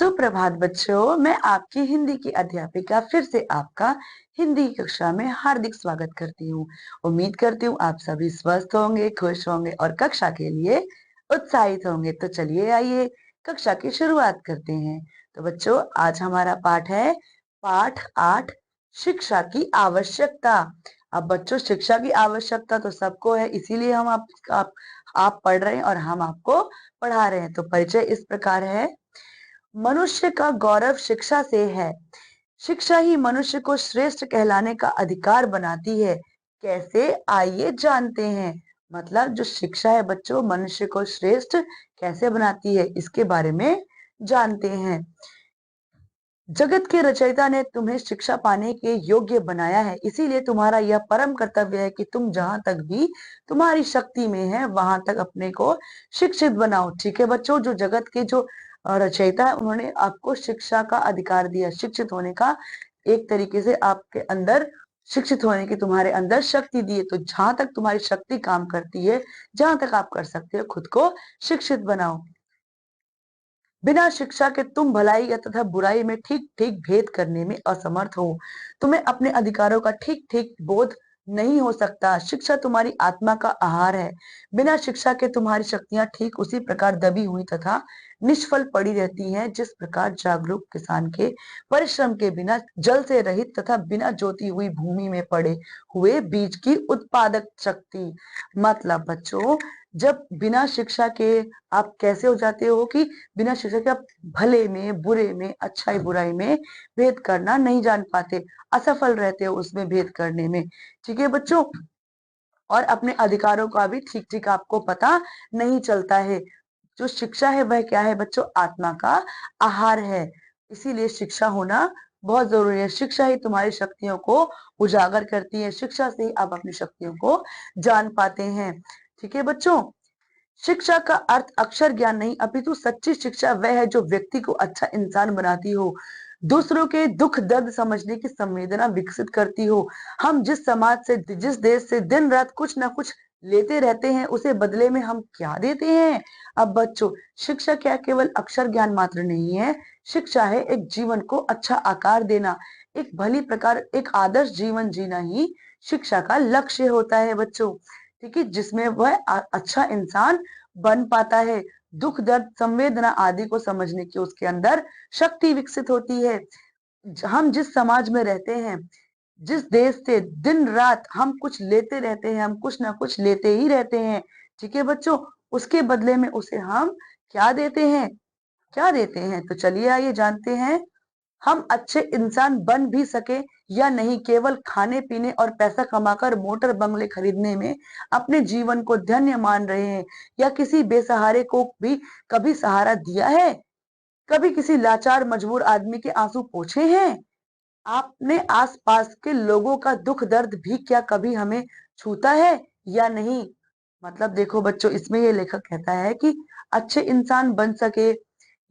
सुप्रभात बच्चों, मैं आपकी हिंदी की अध्यापिका फिर से आपका हिंदी की कक्षा में हार्दिक स्वागत करती हूँ। उम्मीद करती हूँ आप सभी स्वस्थ होंगे, खुश होंगे और कक्षा के लिए उत्साहित होंगे। तो चलिए आइए कक्षा की शुरुआत करते हैं। तो बच्चों, आज हमारा पाठ है पाठ 8, शिक्षा की आवश्यकता। अब बच्चों, शिक्षा की आवश्यकता तो सबको है, इसीलिए हम आप पढ़ रहे हैं और हम आपको पढ़ा रहे हैं। तो परिचय इस प्रकार है। मनुष्य का गौरव शिक्षा से है। शिक्षा ही मनुष्य को श्रेष्ठ कहलाने का अधिकार बनाती है। कैसे, आइए जानते हैं। मतलब जो शिक्षा है बच्चों, मनुष्य को श्रेष्ठ कैसे बनाती है, इसके बारे में जानते हैं। जगत के रचयिता ने तुम्हें शिक्षा पाने के योग्य बनाया है, इसीलिए तुम्हारा यह परम कर्तव्य है कि तुम जहां तक भी तुम्हारी शक्ति में है वहां तक अपने को शिक्षित बनाओ। ठीक है बच्चों, जो जगत के जो रचयिता है उन्होंने आपको शिक्षा का अधिकार दिया, शिक्षित होने का, एक तरीके से आपके अंदर शिक्षित होने की तुम्हारे अंदर शक्ति दी है। तो जहां तक तुम्हारी शक्ति काम करती है, जहां तक आप कर सकते हो, खुद को शिक्षित बनाओ। बिना शिक्षा के तुम भलाई या तथा बुराई में ठीक ठीक भेद करने में असमर्थ हो। तुम्हें अपने अधिकारों का ठीक ठीक बोध नहीं हो सकता। शिक्षा तुम्हारी आत्मा का आहार है। बिना शिक्षा के तुम्हारी शक्तियां ठीक उसी प्रकार दबी हुई तथा निष्फल पड़ी रहती हैं, जिस प्रकार जागरूक किसान के परिश्रम के बिना जल से रहित तथा बिना जोती हुई भूमि में पड़े हुए बीज की उत्पादक शक्ति। मतलब बच्चों, जब बिना शिक्षा के आप कैसे हो जाते हो कि बिना शिक्षा के आप भले में, बुरे में, अच्छाई बुराई में भेद करना नहीं जान पाते, असफल रहते हो उसमें भेद करने में। ठीक है बच्चों, और अपने अधिकारों का भी ठीक ठीक आपको पता नहीं चलता है। जो शिक्षा है वह क्या है बच्चों? आत्मा का आहार है। इसीलिए शिक्षा होना बहुत जरूरी है। शिक्षा ही तुम्हारी शक्तियों को उजागर करती है। शिक्षा से ही आप अपनी शक्तियों को जान पाते हैं। ठीक है बच्चों, शिक्षा का अर्थ अक्षर ज्ञान नहीं, अपितु सच्ची शिक्षा वह है जो व्यक्ति को अच्छा इंसान बनाती हो, दूसरों के दुख दर्द समझने की संवेदना विकसित करती हो। हम जिस समाज से, जिस देश से दिन रात कुछ ना कुछ लेते रहते हैं, उसे बदले में हम क्या देते हैं? अब बच्चों, शिक्षा क्या केवल अक्षर ज्ञान मात्र नहीं है। शिक्षा है एक जीवन को अच्छा आकार देना, एक भली प्रकार, एक आदर्श जीवन जीना ही शिक्षा का लक्ष्य होता है बच्चों। ठीक है, जिसमें वह अच्छा इंसान बन पाता है। दुख दर्द संवेदना आदि को समझने की उसके अंदर शक्ति विकसित होती है। हम जिस समाज में रहते हैं, जिस देश से दिन रात हम कुछ लेते रहते हैं, हम कुछ ना कुछ लेते ही रहते हैं। ठीक है बच्चों, उसके बदले में उसे हम क्या देते हैं? क्या देते हैं? तो चलिए आइए जानते हैं। हम अच्छे इंसान बन भी सके या नहीं, केवल खाने पीने और पैसा कमाकर मोटर बंगले खरीदने में अपने जीवन को धन्य मान रहे हैं, या किसी बेसहारे को भी कभी सहारा दिया है? कभी किसी लाचार मजबूर आदमी के आंसू पोंछे हैं? आपने आसपास के लोगों का दुख दर्द भी क्या कभी हमें छूता है या नहीं? मतलब देखो बच्चों, इसमें ये लेखक कहता है कि अच्छे इंसान बन सके,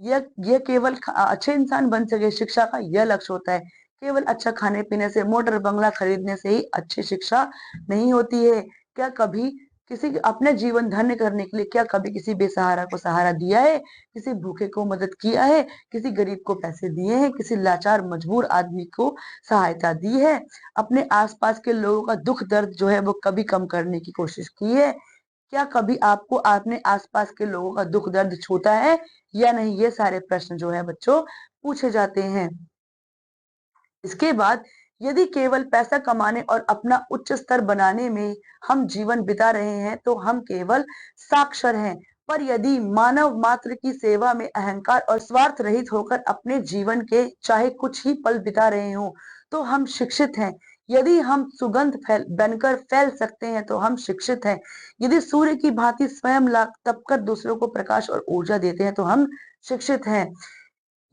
यह केवल अच्छे इंसान बन सके, शिक्षा का यह लक्ष्य होता है। केवल अच्छा खाने पीने से, मोटर बंगला खरीदने से ही अच्छी शिक्षा नहीं होती है। क्या कभी किसी अपने जीवन धन्य करने के लिए क्या कभी किसी बेसहारा को सहारा दिया है? किसी भूखे को मदद किया है? किसी गरीब को पैसे दिए हैं? किसी लाचार मजबूर आदमी को सहायता दी है? अपने आसपास के लोगों का दुख दर्द जो है वो कभी कम करने की कोशिश की है? क्या कभी आपको अपने आसपास के लोगों का दुख दर्द छूता है या नहीं? ये सारे प्रश्न जो है बच्चों पूछे जाते हैं। इसके बाद, यदि केवल पैसा कमाने और अपना उच्च स्तर बनाने में हम जीवन बिता रहे हैं तो हम केवल साक्षर हैं। पर यदि मानव मात्र की सेवा में अहंकार और स्वार्थ रहित होकर अपने जीवन के चाहे कुछ ही पल बिता रहे हो तो हम शिक्षित हैं। यदि हम सुगंध बनकर फैल सकते हैं तो हम शिक्षित हैं। यदि सूर्य की भांति स्वयं तपकर दूसरों को प्रकाश और ऊर्जा देते हैं तो हम शिक्षित हैं।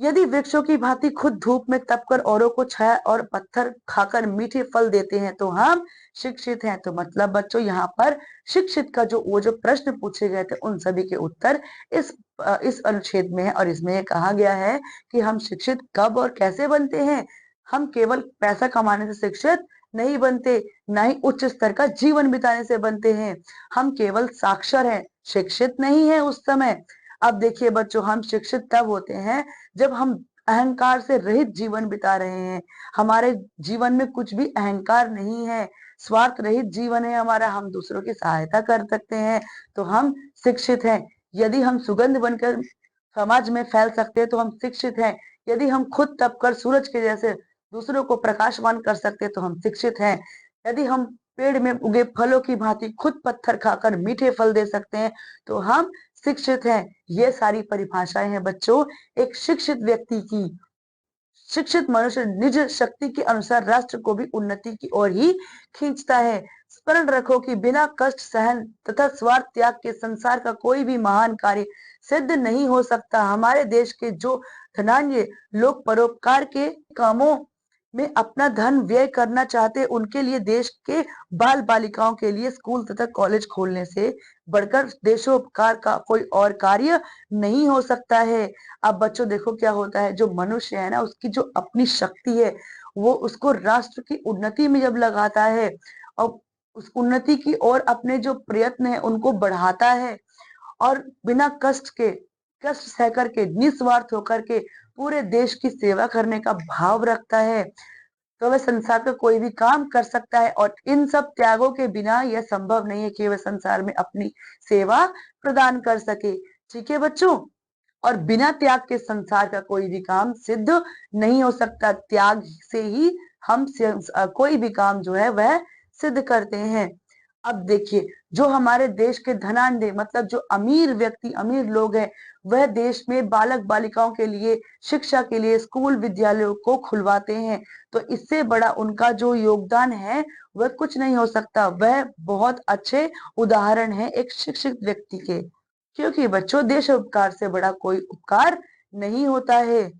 यदि वृक्षों की भांति खुद धूप में तपकर औरों को छाया और पत्थर खाकर मीठे फल देते हैं तो हम शिक्षित हैं। तो मतलब बच्चों, यहाँ पर शिक्षित का वो जो प्रश्न पूछे गए थे उन सभी के उत्तर इस अनुच्छेद में है, और इसमें ये कहा गया है कि हम शिक्षित कब और कैसे बनते हैं। हम केवल पैसा कमाने से शिक्षित नहीं बनते, ना ही उच्च स्तर का जीवन बिताने से बनते हैं। हम केवल साक्षर हैं, शिक्षित नहीं है उस समय। अब देखिए बच्चों, हम शिक्षित तब होते हैं जब हम अहंकार से रहित जीवन बिता रहे हैं। हमारे जीवन में कुछ भी अहंकार नहीं है, स्वार्थ रहित जीवन है हमारा, हम दूसरों की सहायता कर सकते हैं, तो हम शिक्षित हैं। यदि हम सुगंध बनकर समाज में फैल सकते हैं तो हम शिक्षित हैं। यदि हम खुद तपकर सूरज के जैसे दूसरों को प्रकाशवान कर सकते हैं तो हम शिक्षित हैं। यदि हम पेड़ में उगे फलों की भांति खुद पत्थर खाकर मीठे फल दे सकते हैं तो हम शिक्षित हैं। ये सारी परिभाषाएं हैं बच्चों एक शिक्षित व्यक्ति की। शिक्षित मनुष्य निज शक्ति के अनुसार राष्ट्र को भी उन्नति की ओर ही खींचता है। स्मरण रखो कि बिना कष्ट सहन तथा स्वार्थ त्याग के संसार का कोई भी महान कार्य सिद्ध नहीं हो सकता। हमारे देश के जो धनाढ्य लोग परोपकार के कामों में अपना धन व्यय करना चाहते हैं, उनके लिए देश के बाल बालिकाओं के लिए स्कूल तथा कॉलेज खोलने से बढ़कर देशोपकार का कोई और कार्य नहीं हो सकता है। अब बच्चों देखो क्या होता है, जो मनुष्य है ना, उसकी जो अपनी शक्ति है वो उसको राष्ट्र की उन्नति में जब लगाता है और उस उन्नति की ओर अपने जो प्रयत्न है उनको बढ़ाता है और बिना कष्ट के, कष्ट सह करके, निस्वार्थ होकर के पूरे देश की सेवा करने का भाव रखता है, तो वह संसार का कोई भी काम कर सकता है। और इन सब त्यागों के बिना यह संभव नहीं है कि वह संसार में अपनी सेवा प्रदान कर सके। ठीक है बच्चों, और बिना त्याग के संसार का कोई भी काम सिद्ध नहीं हो सकता। त्याग से ही हम कोई भी काम जो है वह सिद्ध करते हैं। अब देखिए, जो हमारे देश के धनाढ्य मतलब जो अमीर व्यक्ति, अमीर लोग हैं, वह देश में बालक बालिकाओं के लिए शिक्षा के लिए स्कूल विद्यालयों को खुलवाते हैं, तो इससे बड़ा उनका जो योगदान है वह कुछ नहीं हो सकता। वह बहुत अच्छे उदाहरण है एक शिक्षित व्यक्ति के, क्योंकि बच्चों देश उपकार से बड़ा कोई उपकार नहीं होता है।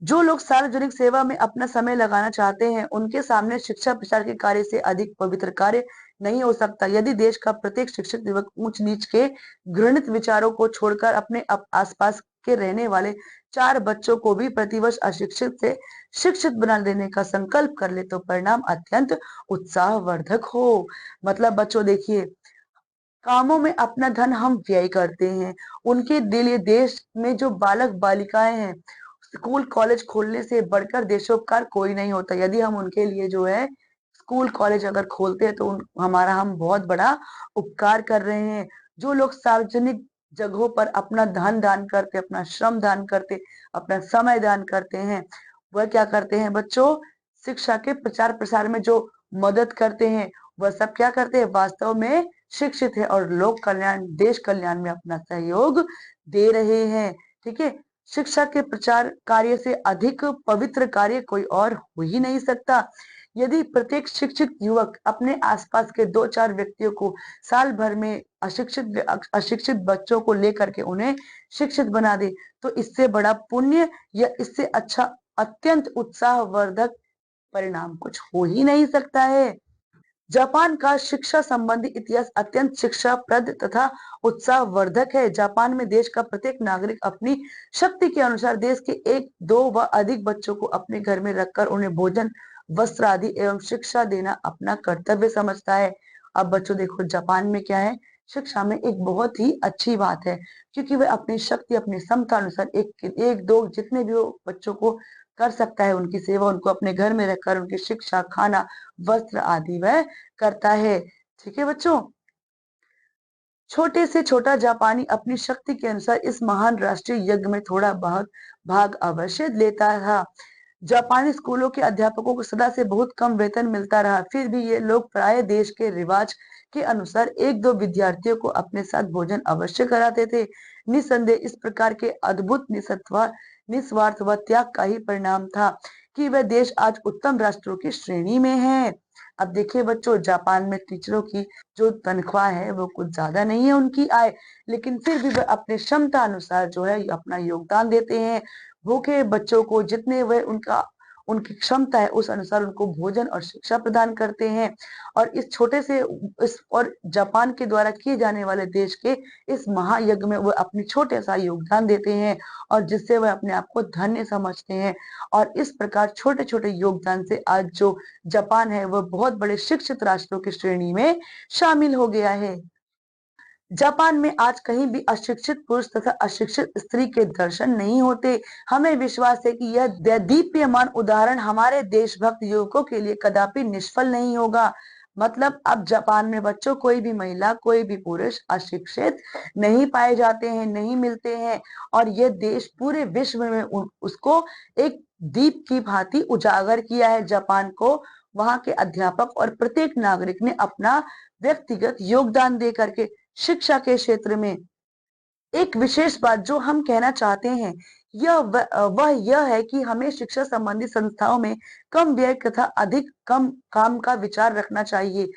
जो लोग सार्वजनिक सेवा में अपना समय लगाना चाहते हैं, उनके सामने शिक्षा प्रचार के कार्य से अधिक पवित्र कार्य नहीं हो सकता। यदि देश का प्रत्येक शिक्षित युवक ऊंच नीच के घृणित विचारों को छोड़कर अपने आसपास के रहने वाले 4 बच्चों को भी प्रतिवर्ष अशिक्षित से शिक्षित बना देने का संकल्प कर ले तो परिणाम अत्यंत उत्साहवर्धक हो। मतलब बच्चों देखिए, कामों में अपना धन हम व्यय करते हैं, उनके लिए देश में जो बालक बालिकाएं हैं, स्कूल कॉलेज खोलने से बढ़कर देशोपकार कोई नहीं होता। यदि हम उनके लिए जो है स्कूल कॉलेज अगर खोलते हैं तो हमारा हम बहुत बड़ा उपकार कर रहे हैं। जो लोग सार्वजनिक जगहों पर अपना धन दान करते, अपना श्रम दान करते, अपना समय दान करते हैं, वह क्या करते हैं बच्चों, शिक्षा के प्रचार प्रसार में जो मदद करते हैं, वह सब क्या करते हैं, वास्तव में शिक्षित है और लोक कल्याण, देश कल्याण में अपना सहयोग दे रहे हैं। ठीक है, शिक्षा के प्रचार कार्य से अधिक पवित्र कार्य कोई और हो ही नहीं सकता। यदि प्रत्येक शिक्षित युवक अपने आसपास के 2-4 व्यक्तियों को साल भर में अशिक्षित बच्चों को लेकर के उन्हें शिक्षित बना दे, तो इससे बड़ा पुण्य या इससे अच्छा अत्यंत उत्साहवर्धक परिणाम कुछ हो ही नहीं सकता है। जापान का शिक्षा संबंधी इतिहास अत्यंत शिक्षाप्रद तथा उत्साहवर्धक है। जापान में देश का प्रत्येक नागरिक अपनी शक्ति के अनुसार देश के 1, 2 व अधिक बच्चों को अपने घर में रखकर उन्हें भोजन, वस्त्र आदि एवं शिक्षा देना अपना कर्तव्य समझता है। अब बच्चों देखो, जापान में क्या है, शिक्षा में एक बहुत ही अच्छी बात है, क्योंकि वह अपनी शक्ति, अपनी क्षमता अनुसार 1, 2 जितने भी वो बच्चों को कर सकता है उनकी सेवा, उनको अपने घर में रखकर उनकी शिक्षा, खाना, वस्त्र आदि वह करता है। ठीक है बच्चों, छोटे से छोटा जापानी अपनी शक्ति के अनुसार इस महान राष्ट्रीय यज्ञ में थोड़ा बहुत भाग अवश्य लेता था। जापानी स्कूलों के अध्यापकों को सदा से बहुत कम वेतन मिलता रहा, फिर भी ये लोग प्राय देश के रिवाज के अनुसार 1-2 विद्यार्थियों को अपने साथ भोजन अवश्य कराते थे। निसंदेह इस प्रकार के अद्भुत निस्वार्थ व त्याग का ही परिणाम था कि वह देश आज उत्तम राष्ट्रों की श्रेणी में है। अब देखिए बच्चों, जापान में टीचरों की जो तनख्वाह है वो कुछ ज्यादा नहीं है उनकी आय, लेकिन फिर भी वह अपने क्षमता अनुसार जो है अपना योगदान देते हैं। भूखे बच्चों को जितने वह उनकी क्षमता है उस अनुसार उनको भोजन और शिक्षा प्रदान करते हैं। और इस छोटे से इस और जापान के द्वारा किए जाने वाले देश के इस महायज्ञ में वह अपनी छोटे सा योगदान देते हैं और जिससे वह अपने आप को धन्य समझते हैं। और इस प्रकार छोटे छोटे योगदान से आज जो जापान है वह बहुत बड़े शिक्षित राष्ट्रों की श्रेणी में शामिल हो गया है। जापान में आज कहीं भी अशिक्षित पुरुष तथा अशिक्षित स्त्री के दर्शन नहीं होते। हमें विश्वास है कि यह दीप्यमान उदाहरण हमारे देशभक्त युवकों के लिए कदापि निष्फल नहीं होगा। मतलब अब जापान में बच्चों कोई भी महिला, कोई भी पुरुष अशिक्षित नहीं पाए जाते हैं, नहीं मिलते हैं, और यह देश पूरे विश्व में उसको एक दीप की भांति उजागर किया है। जापान को वहां के अध्यापक और प्रत्येक नागरिक ने अपना व्यक्तिगत योगदान दे करके शिक्षा के क्षेत्र में एक विशेष बात जो हम कहना चाहते हैं वह यह है कि हमें शिक्षा संबंधी संस्थाओं में कम व्यय तथा अधिक कम काम का विचार रखना चाहिए।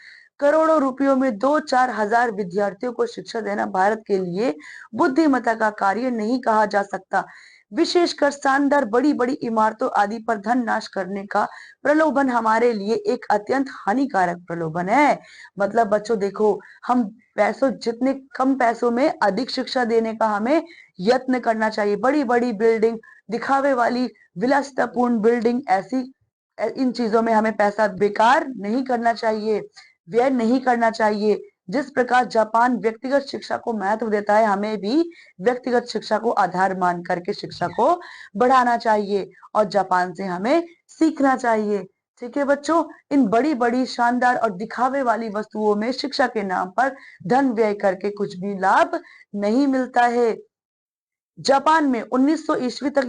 करोड़ों रुपयों में 2-4 हजार विद्यार्थियों को शिक्षा देना भारत के लिए बुद्धिमत्ता का कार्य नहीं कहा जा सकता। विशेषकर शानदार बड़ी बड़ी इमारतों आदि पर धन नाश करने का प्रलोभन हमारे लिए एक अत्यंत हानिकारक प्रलोभन है। मतलब बच्चों देखो, हम पैसों जितने कम पैसों में अधिक शिक्षा देने का हमें यत्न करना चाहिए। बड़ी बड़ी बिल्डिंग, दिखावे वाली विलासितापूर्ण बिल्डिंग, ऐसी इन चीजों में हमें पैसा बेकार नहीं करना चाहिए, व्यय नहीं करना चाहिए। जिस प्रकार जापान व्यक्तिगत शिक्षा को महत्व देता है, हमें भी व्यक्तिगत शिक्षा को आधार मान करके शिक्षा को बढ़ाना चाहिए और जापान से हमें सीखना चाहिए। ठीक है बच्चों, इन बड़ी बड़ी शानदार और दिखावे वाली वस्तुओं में शिक्षा के नाम पर धन व्यय करके कुछ भी लाभ नहीं मिलता है। जापान में 1900 ईस्वी तक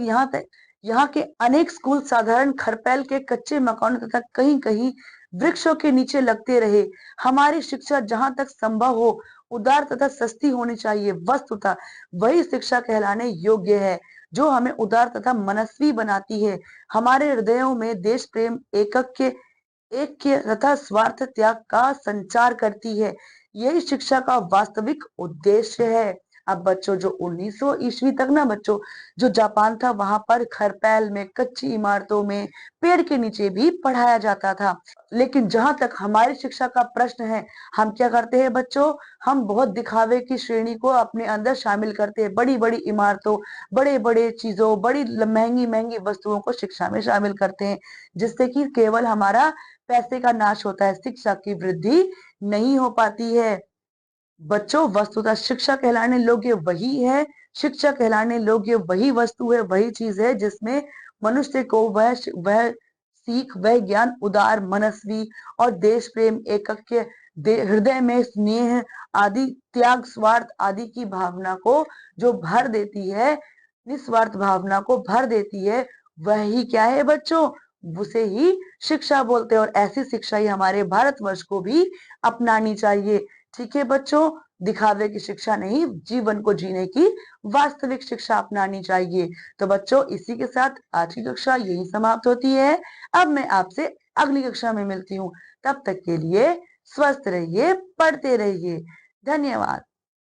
यहाँ के अनेक स्कूल साधारण खरपैल के कच्चे मकानों तथा कहीं कहीं वृक्षों के नीचे लगते रहे। हमारी शिक्षा जहां तक संभव हो उदार तथा सस्ती होनी चाहिए। वस्तुतः वही शिक्षा कहलाने योग्य है जो हमें उदार तथा मनस्वी बनाती है, हमारे हृदयों में देश प्रेम, ऐक्य तथा स्वार्थ त्याग का संचार करती है। यही शिक्षा का वास्तविक उद्देश्य है। अब बच्चों जो 1900 ईस्वी तक ना बच्चों, जो जापान था वहां पर खरपैल में, कच्ची इमारतों में, पेड़ के नीचे भी पढ़ाया जाता था। लेकिन जहां तक हमारी शिक्षा का प्रश्न है, हम क्या करते हैं बच्चों, हम बहुत दिखावे की श्रेणी को अपने अंदर शामिल करते हैं। बड़ी बड़ी इमारतों, बड़े बड़े चीजों, बड़ी महंगी महंगी वस्तुओं को शिक्षा में शामिल करते हैं, जिससे कि केवल हमारा पैसे का नाश होता है, शिक्षा की वृद्धि नहीं हो पाती है। बच्चों वस्तुतः शिक्षा कहलाने योग्य वही है, शिक्षा कहलाने योग्य वही वस्तु है, वही चीज है जिसमें मनुष्य को वह सीख, वह ज्ञान, उदार मनस्वी और देश प्रेम, एकज्ञ, हृदय में स्नेह आदि, त्याग, स्वार्थ आदि की भावना को जो भर देती है, निस्वार्थ भावना को भर देती है, वही क्या है बच्चों, उसे ही शिक्षा बोलते हैं। और ऐसी शिक्षा ही हमारे भारतवर्ष को भी अपनानी चाहिए। ठीक है बच्चों, दिखावे की शिक्षा नहीं, जीवन को जीने की वास्तविक शिक्षा अपनानी चाहिए। तो बच्चों इसी के साथ आज की कक्षा यही समाप्त होती है। अब मैं आपसे अगली कक्षा में मिलती हूँ। तब तक के लिए स्वस्थ रहिए, पढ़ते रहिए। धन्यवाद।